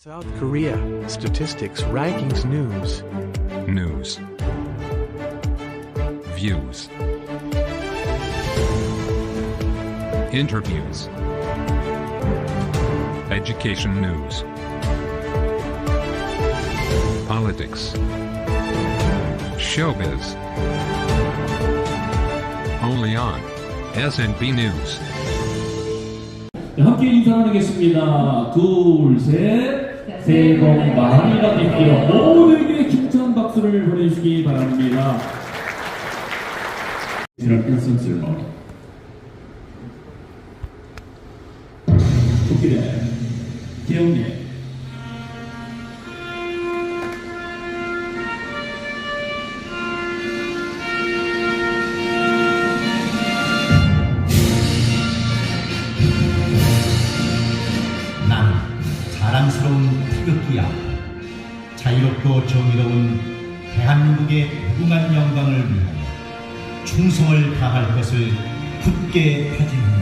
South Korea Statistics Rankings News. News. Views. Interviews. Education news. Politics. Showbiz. Only on SNB News. 네, 함께 인사 나누겠습니다. 둘, 셋. 새해 복 많이 받으십시오. 모두에게 힘찬 박수를 보내주시기 바랍니다. 지난 일선쓸모 국기대 개혁님 난 자랑스러운 태극기야. 자유롭고 정의로운 대한민국의 무궁한 영광을 위하여 충성을 다할 것을 굳게 다짐합니다.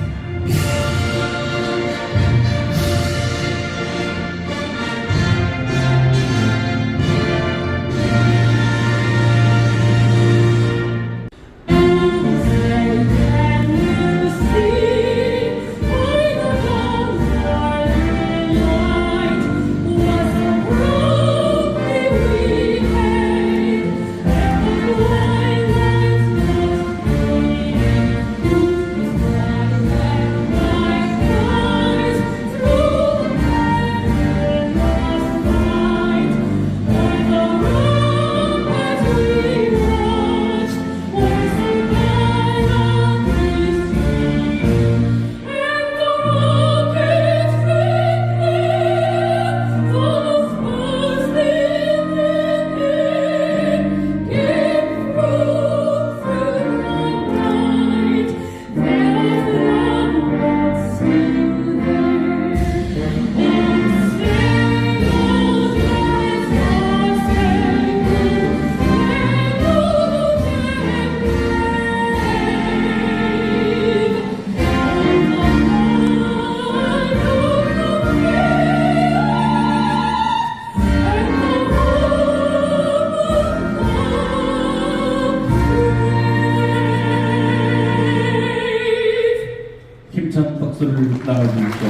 힘찬 박수를 나눠주십시오.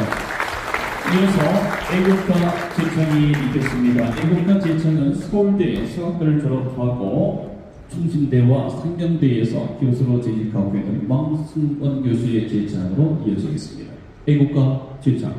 이어서 애국가 제청이 있겠습니다. 애국가 제청은 서울대 수학과를 졸업하고 충신대와 상경대에서 교수로 재직하고 있는 왕승원 교수의 제청으로 이어지겠습니다. 애국가 제청.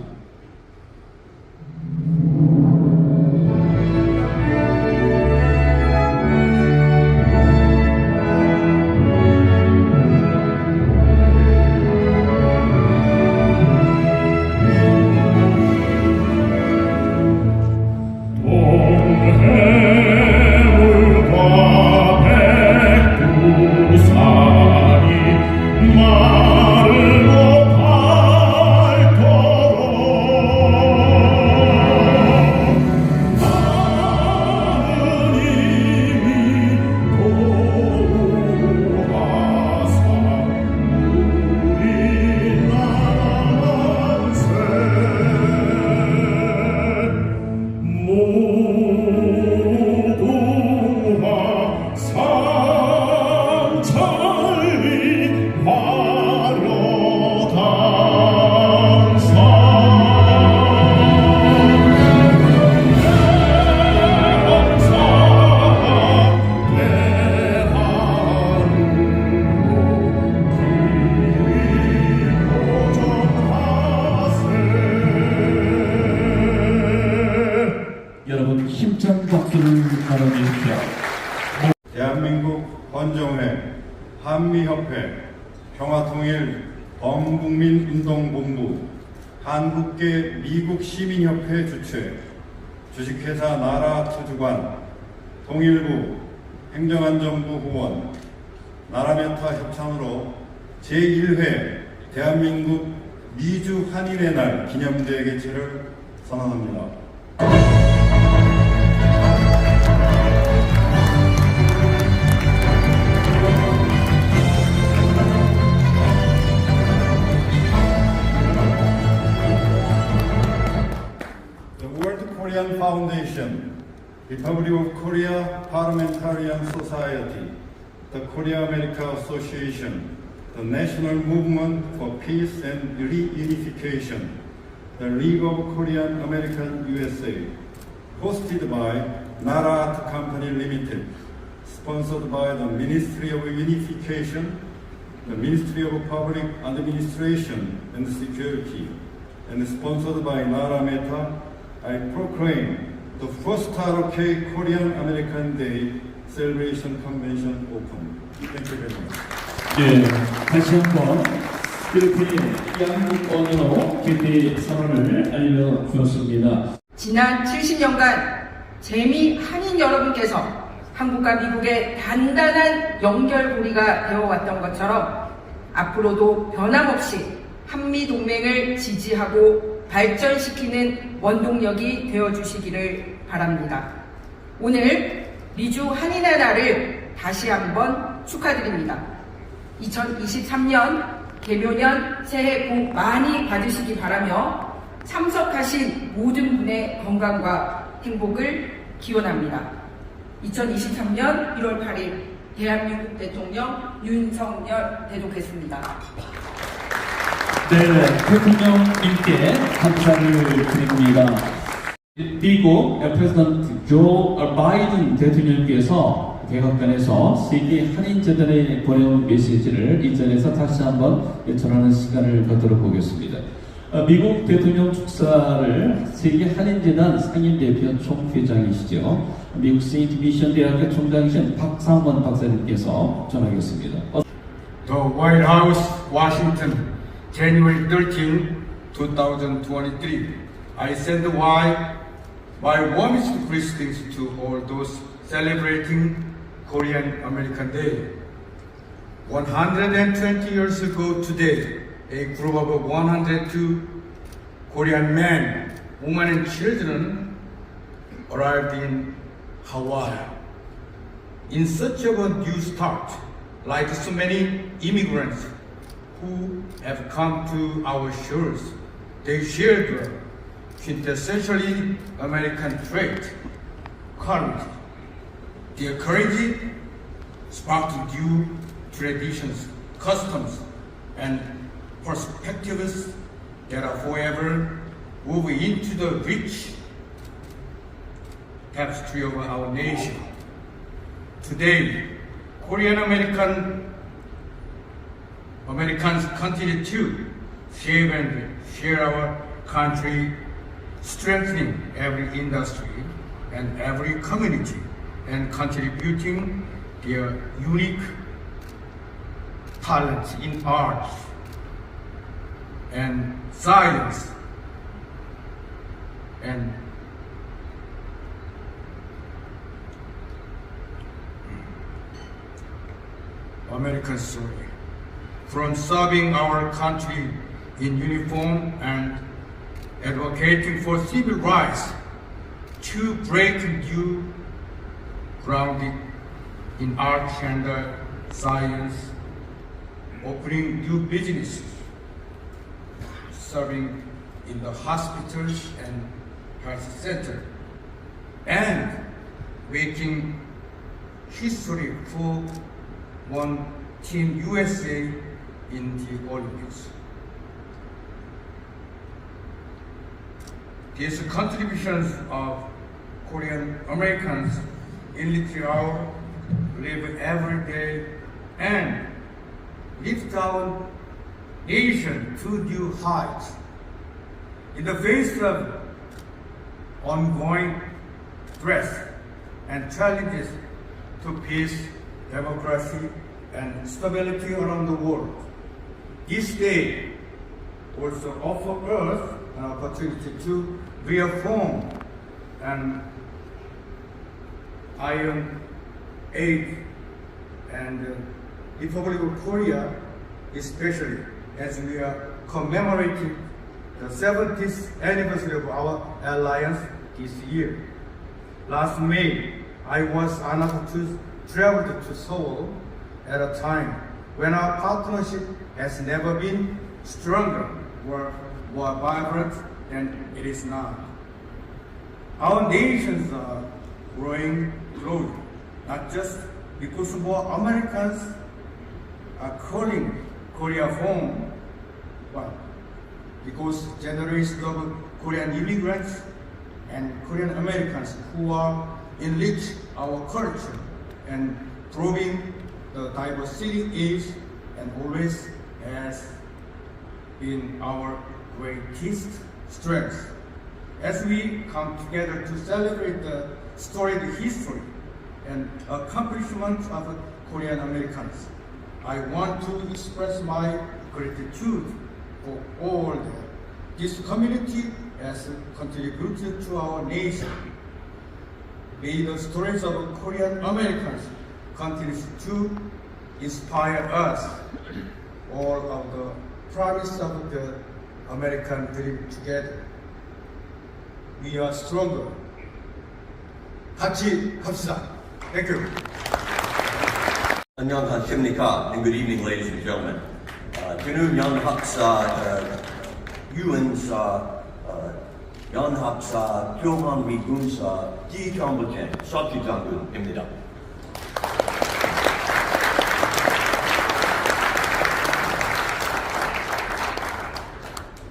여러분 힘찬 박수를 나눠주십시오. 대한민국 헌정회, 한미협회, 평화통일 범국민운동본부, 한국계 미국시민협회 주최, 주식회사 나라투주관, 통일부, 행정안전부 후원, 나라메타 협찬으로 제1회 대한민국 미주 한인의 날 기념대회 개최를 선언합니다. The World Korean Korean Foundation, Republic of Korea Parliamentarian Society, the Korea-America Association, the National Movement for Peace and Reunification, the League of Korean American USA, hosted by Nara Art Company Limited, sponsored by the Ministry of Unification, the Ministry of Public Administration and Security, and sponsored by Nara Meta, I proclaim the first Taroke Korean American Day Celebration Convention open. Thank you very much. 예, 다시 한번 이렇게 양국 언어로 개폐 선언을 알려주었습니다. 지난 70년간 재미 한인 여러분께서 한국과 미국의 단단한 연결고리가 되어왔던 것처럼 앞으로도 변함없이 한미동맹을 지지하고 발전시키는 원동력이 되어주시기를 바랍니다. 오늘 미주 한인의 날을 다시 한번 축하드립니다. 2023년 개묘년 새해 복 많이 받으시기 바라며 참석하신 모든 분의 건강과 행복을 기원합니다. 2023년 1월 8일 대한민국 대통령 윤석열 대독했습니다. 네, 대통령님께 감사를 드립니다. 미국 프레지던트 조 바이든 대통령께서 백악관에서 세계 한인재단에 보내온 메시지를 이 자리에서 다시 한번 전하는 시간을 갖도록 보겠습니다. 미국 대통령 축사를 세계 한인재단 상임대표 총회장이시죠. 미국 세인트 미션 대학교 총장이신 박상원 박사님께서 전하겠습니다. The White House, Washington, January 13, 2023. I send my warmest greetings to all those celebrating Korean American Day. 120 years ago today, a group of 102 Korean men, women and children arrived in Hawaii. In search of a new start, like so many immigrants who have come to our shores, they shared the quintessentially American trait, courage. Their courage sparked new traditions, customs, and perspectives that are forever woven into the rich tapestry of our nation. Today, Korean Americans continue to save and share our country, strengthening every industry and every community and contributing their unique talents in art and science and American story. From serving our country in uniform and advocating for civil rights to breaking new ground in art and science, opening new businesses, serving in the hospitals and health center, and making history for one Team USA in the Olympics. These contributions of Korean Americans enrich our live every day and lift our nation to new heights. In the face of ongoing threats and challenges to peace, democracy, and stability around the world, this day also offers us an opportunity to reaffirm and iron aid and Republic of Korea, especially as we are commemorating the 70th anniversary of our alliance this year. Last May, I was honored to travel to Seoul at a time when our partnership has never been stronger or more vibrant than it is now. Our nations are growing slowly, not just because more Americans are calling Korea home, but because generations of Korean immigrants and Korean Americans who are enrich our culture and proving the diversity is and always has been our greatest strength. As we come together to celebrate the storied history and accomplishments of Korean Americans, I want to express my gratitude for all that this community has contributed to our nation. May the stories of Korean Americans continue to inspire us, all of the promise of the American dream together. We are stronger. 같이 갑시다. Thank you. 안녕하십니까, and good evening, ladies and gentlemen. 저는 연합사 유엔사 연합사 교환미군사 지정부장 서기장군입니다.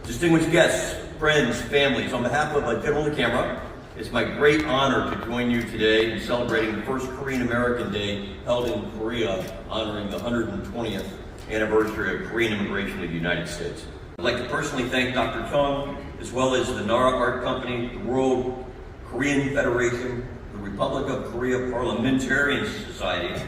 Distinguished guests, friends, families, on behalf of General DeCamera, it's my great honor to join you today in celebrating the first Korean American Day held in Korea, honoring the 120th anniversary of Korean immigration to the United States. I'd like to personally thank Dr. Chung, as well as the Nara Art Company, the World Korean Federation, the Republic of Korea Parliamentarian Society,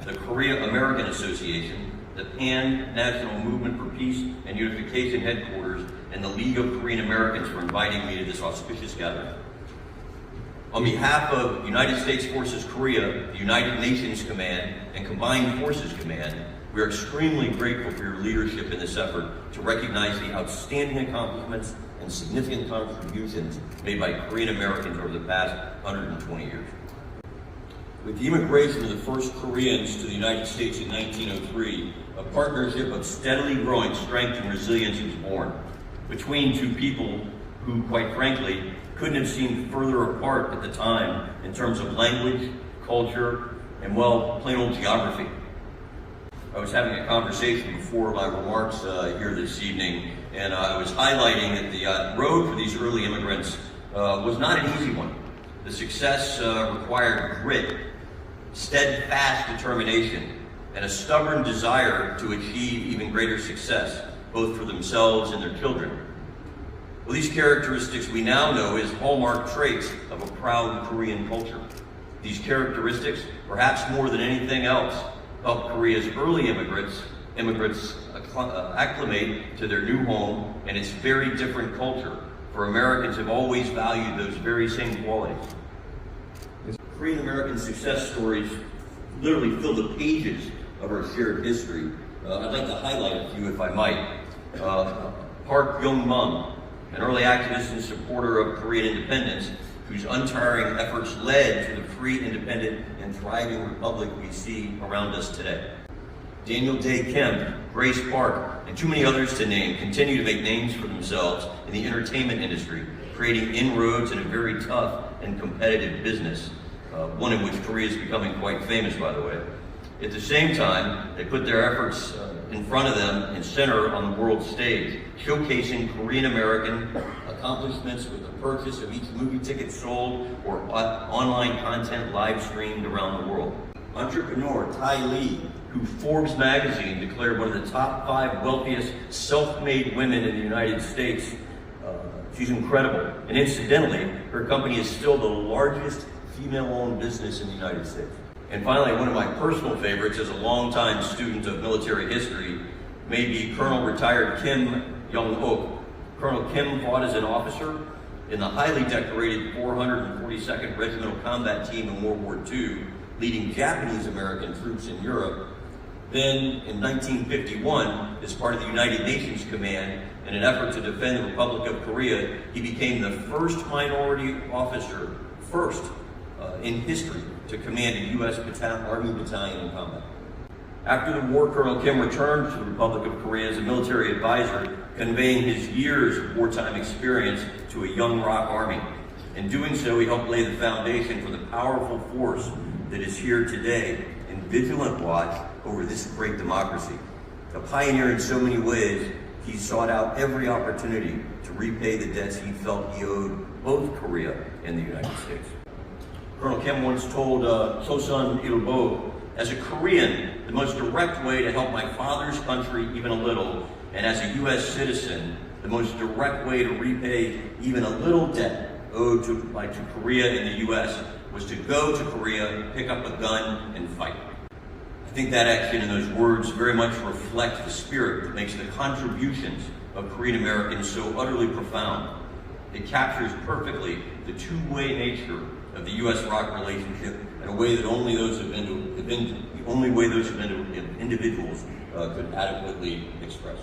the Korea American Association, the Pan National Movement for Peace and Unification Headquarters, and the League of Korean Americans for inviting me to this auspicious gathering. On behalf of United States Forces Korea, the United Nations Command, and Combined Forces Command, we are extremely grateful for your leadership in this effort to recognize the outstanding accomplishments and significant contributions made by Korean Americans over the past 120 years. With the immigration of the first Koreans to the United States in 1903, a partnership of steadily growing strength and resilience was born between two people who, quite frankly, couldn't have seemed further apart at the time in terms of language, culture, and, well, plain old geography. I was having a conversation before my remarks here this evening, and I was highlighting that the road for these early immigrants was not an easy one. The success required grit, steadfast determination, and a stubborn desire to achieve even greater success, both for themselves and their children. Well, these characteristics we now know as hallmark traits of a proud Korean culture. These characteristics, perhaps more than anything else, helped Korea's early immigrants acclimate to their new home and its very different culture, for Americans have always valued those very same qualities. Korean American success stories literally fill the pages of our shared history. I'd like to highlight a few, if I might. Park Young-man, an early activist and supporter of Korean independence, whose untiring efforts led to the free, independent, and thriving republic we see around us today. Daniel Dae Kim, Grace Park, and too many others to name continue to make names for themselves in the entertainment industry, creating inroads in a very tough and competitive business, one in which Korea is becoming quite famous, by the way. At the same time, they put their efforts in front of them and center on the world stage, showcasing Korean American accomplishments with the purchase of each movie ticket sold or online content live streamed around the world. Entrepreneur Ty Lee, who Forbes magazine declared one of the top 5 wealthiest self-made women in the United States. She's incredible. And incidentally, her company is still the largest female-owned business in the United States. And finally, one of my personal favorites as a longtime student of military history may be Colonel retired Kim Young-ok. Colonel Kim fought as an officer in the highly decorated 442nd Regimental Combat Team in World War II, leading Japanese-American troops in Europe. Then, in 1951, as part of the United Nations Command, in an effort to defend the Republic of Korea, he became the first minority officer, in history, to command a U.S. Army battalion in combat. After the war, Colonel Kim returned to the Republic of Korea as a military advisor, conveying his years of wartime experience to a young ROK Army. In doing so, he helped lay the foundation for the powerful force that is here today in vigilant watch over this great democracy. A pioneer in so many ways, he sought out every opportunity to repay the debts he felt he owed both Korea and the United States. Colonel Kim once told Chosun Il-bo, as a Korean, the most direct way to help my father's country even a little, and as a U.S. citizen, the most direct way to repay even a little debt owed to Korea and the U.S. was to go to Korea, pick up a gun, and fight. I think that action and those words very much reflect the spirit that makes the contributions of Korean Americans so utterly profound. It captures perfectly the two-way nature of the U.S.-ROC relationship in a way that only those individuals could adequately express.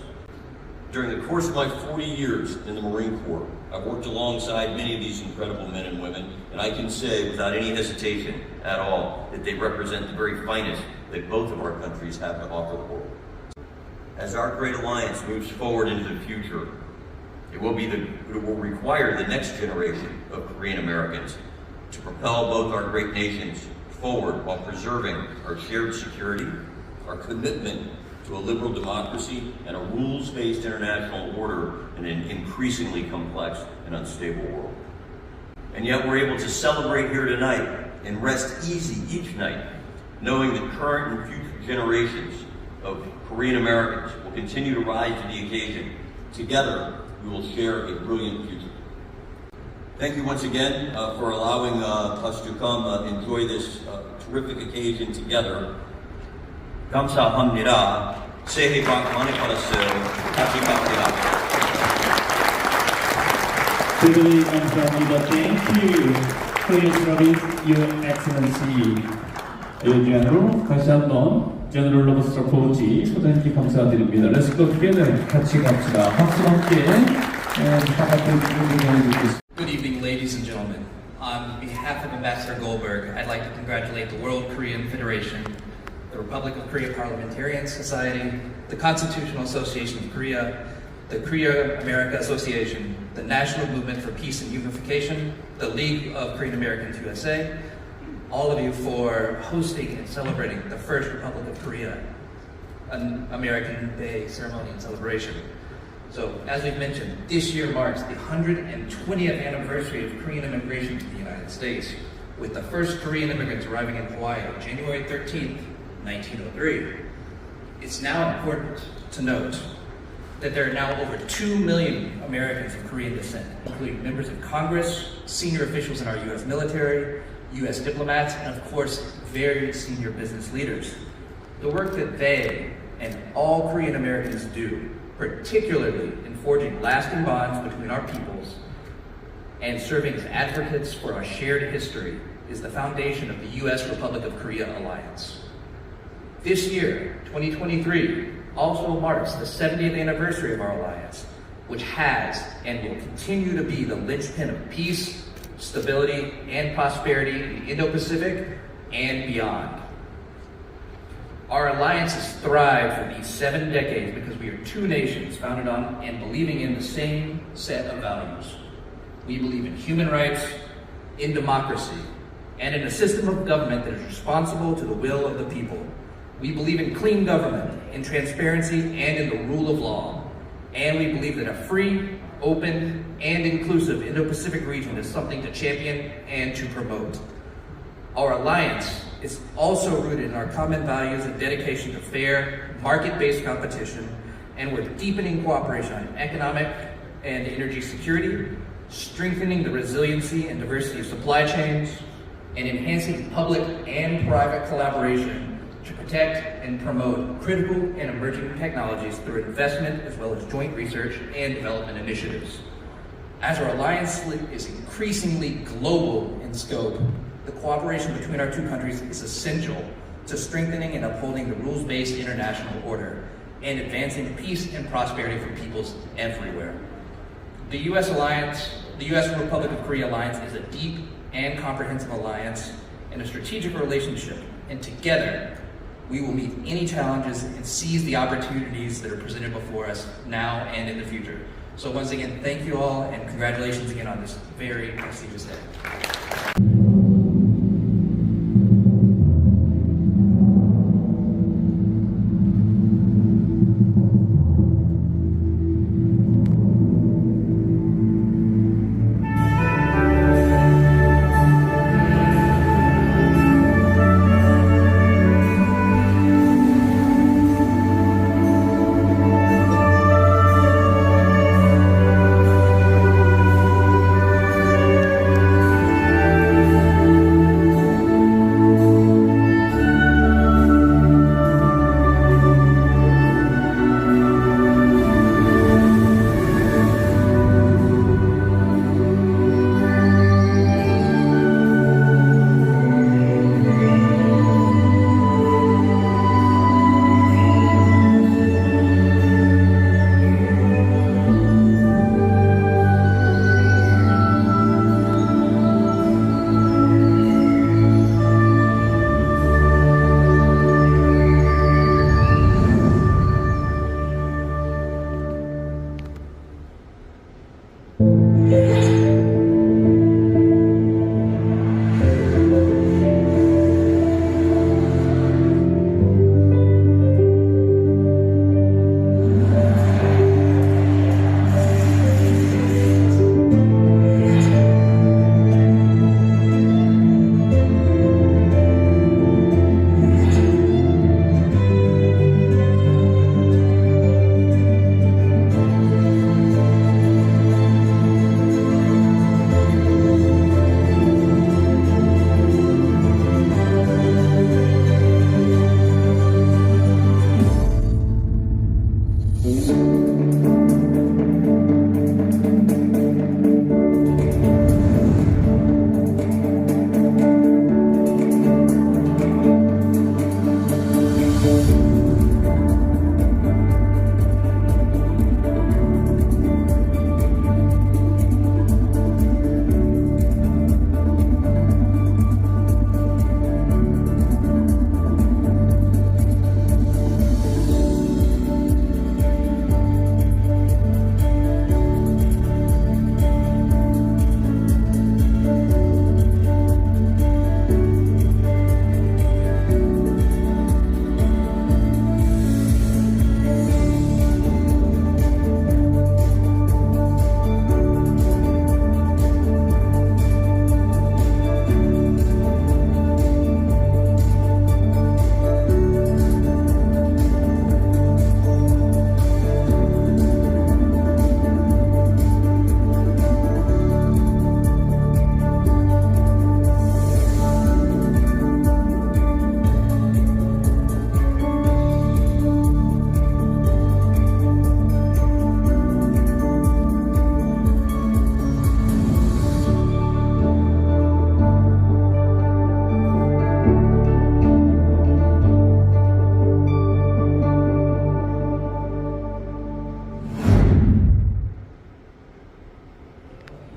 During the course of my 40 years in the Marine Corps, I've worked alongside many of these incredible men and women, and I can say without any hesitation at all that they represent the very finest that both of our countries have to offer the world. As our great alliance moves forward into the future, it will require the next generation of Korean Americans to propel both our great nations forward while preserving our shared security, our commitment to a liberal democracy, and a rules-based international order in an increasingly complex and unstable world. And yet we're able to celebrate here tonight and rest easy each night, knowing that current and future generations of Korean Americans will continue to rise to the occasion. Together, we will share a brilliant future. Thank you once again for allowing us to come enjoy this terrific occasion together. 감사합니다. 새해 복 많이 받으세요. 감사합니다. 대단히 감사합니다. Thank you for your service, Your Excellency. 연주안으로 다시 한번 General of Strategy 초대해 감사드립니다. Let's go together. 같이 갑시다. 박수 함께 바깥을 보내주겠습니다. Good evening, ladies and gentlemen. On behalf of Ambassador Goldberg, I'd like to congratulate the World Korean Federation, the Republic of Korea Parliamentarian Society, the Constitutional Association of Korea, the Korea America Association, the National Movement for Peace and Unification, the League of Korean Americans USA, all of you for hosting and celebrating the first Republic of Korea, an American Day ceremony and celebration. So, as we've mentioned, this year marks the 120th anniversary of Korean immigration to the United States, with the first Korean immigrants arriving in Hawaii on January 13th, 1903. It's now important to note that there are now over 2 million Americans of Korean descent, including members of Congress, senior officials in our U.S. military, U.S. diplomats, and of course, very senior business leaders. The work that they and all Korean Americans do, particularly in forging lasting bonds between our peoples and serving as advocates for our shared history, is the foundation of the U.S. Republic of Korea alliance. This year, 2023, also marks the 70th anniversary of our alliance, which has and will continue to be the linchpin of peace, stability, and prosperity in the Indo-Pacific and beyond. Our alliance has thrived for these 7 decades because we are two nations founded on and believing in the same set of values. We believe in human rights, in democracy, and in a system of government that is responsible to the will of the people. We believe in clean government, in transparency, and in the rule of law. And we believe that a free, open, and inclusive Indo-Pacific region is something to champion and to promote. Our alliance is also rooted in our common values and dedication to fair, market-based competition, and we're deepening cooperation on economic and energy security, strengthening the resiliency and diversity of supply chains, and enhancing public and private collaboration to protect and promote critical and emerging technologies through investment as well as joint research and development initiatives. As our alliance is increasingly global in scope, the cooperation between our two countries is essential to strengthening and upholding the rules-based international order and advancing peace and prosperity for peoples everywhere. The U.S. Republic of Korea alliance is a deep and comprehensive alliance and a strategic relationship, and together we will meet any challenges and seize the opportunities that are presented before us now and in the future. So once again, thank you all and congratulations again on this very prestigious day.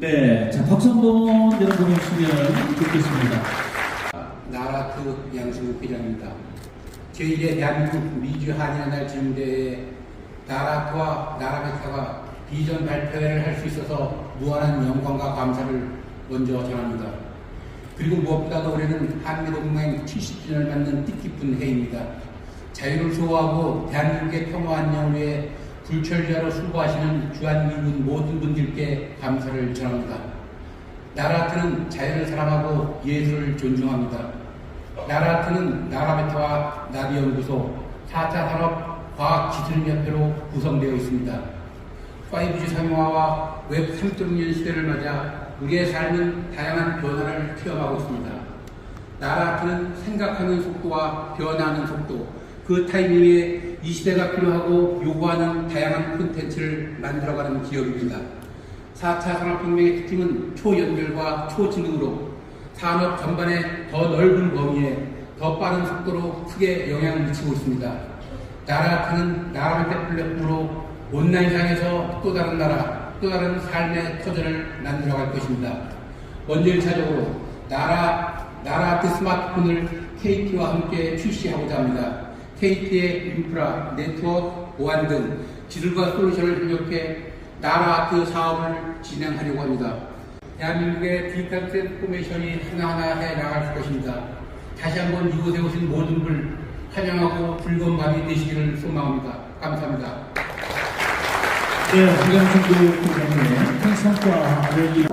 네, 자 박수 한번 여러분 해주시면 좋겠습니다. 나라트 양승욱 회장입니다. 제1회 대한민국 미주 한인날 증대에 나라트와 나라메타가 비전 발표회를 할 수 있어서 무한한 영광과 감사를 먼저 전합니다. 그리고 무엇보다도 올해는 한미동맹 70주년을 맞는 뜻깊은 해입니다. 자유를 수호하고 대한민국의 평화 안녕을 위해 불철저로 수고하시는 주한미군 모든 분들께 감사를 전합니다. 나라트는 자유를 사랑하고 예술을 존중합니다. 나라트는 나라메타와 나비연구소, 4차 산업과학기술협회로 구성되어 있습니다. 5G 상용화와 웹 3.0 시대를 맞아 우리의 삶은 다양한 변화를 체험하고 있습니다. 나라트는 생각하는 속도와 변화하는 속도, 그 타이밍에 이 시대가 필요하고 요구하는 다양한 콘텐츠를 만들어가는 기업입니다. 4차 산업혁명의 특징은 초연결과 초지능으로 산업 전반에 더 넓은 범위에 더 빠른 속도로 크게 영향을 미치고 있습니다. 나라트는 나라메타 플랫폼으로 온라인상에서 또 다른 나라, 또 다른 삶의 터전을 만들어갈 것입니다. 먼저 1차적으로 나라트 스마트폰을 KT와 함께 출시하고자 합니다. KT의 인프라, 네트워크, 보안 등 기술과 솔루션을 협력해 나라 아트 사업을 진행하려고 합니다. 대한민국의 디지털 트랜스포메이션이 하나하나 해 나갈 것입니다. 다시 한번 이곳에 오신 모든 분을 환영하고 즐거운 밤이 되시기를 소망합니다. 감사합니다. 네, 한경철 부장님의 큰 성과를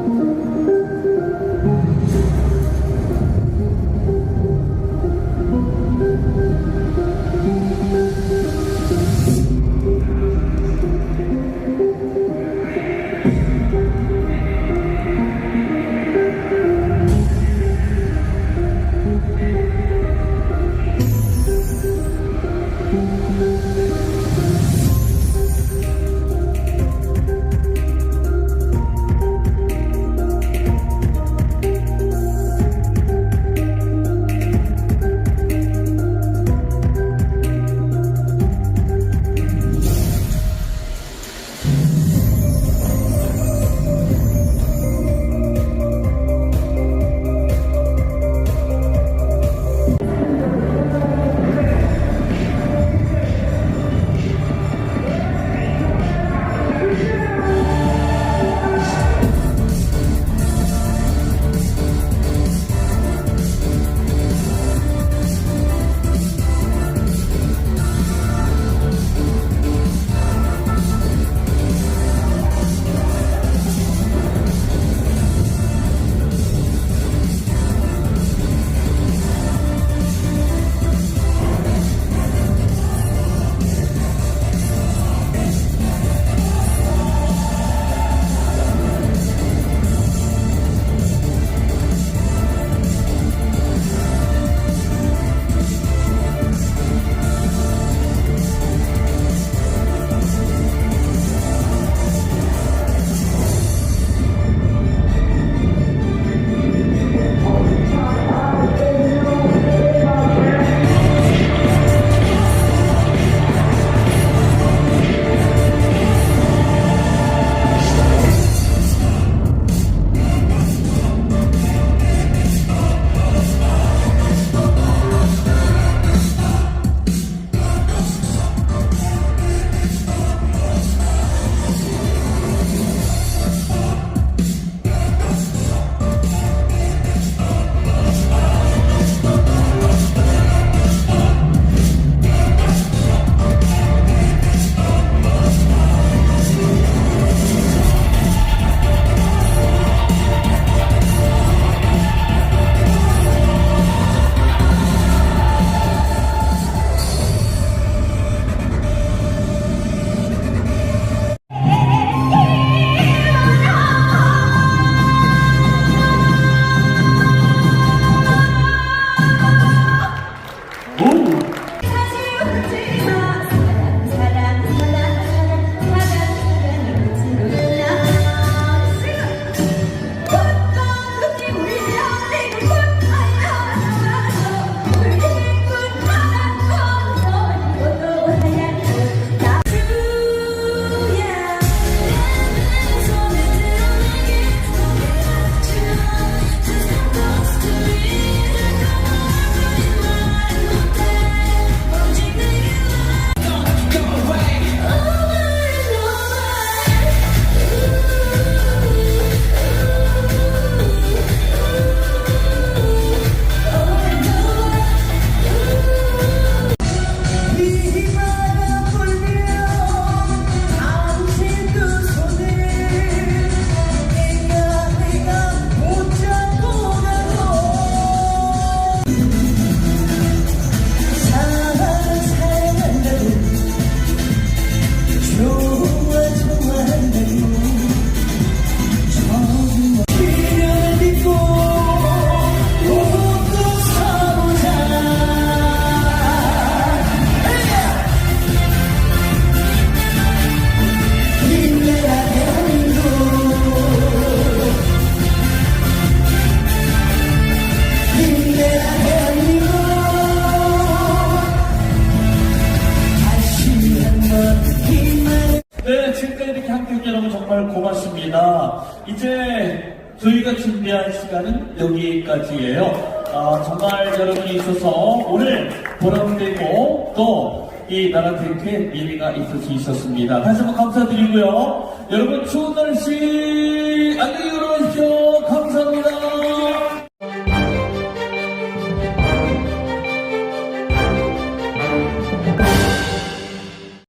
정말 고맙습니다. 이제 저희가 준비한 시간은 여기까지예요. 정말 여러분이 있어서 오늘 보람되고 또 이 나라 탱크에 의미가 있을 수 있었습니다. 다시 한번 감사드리고요. 여러분 추운 날씨 안녕히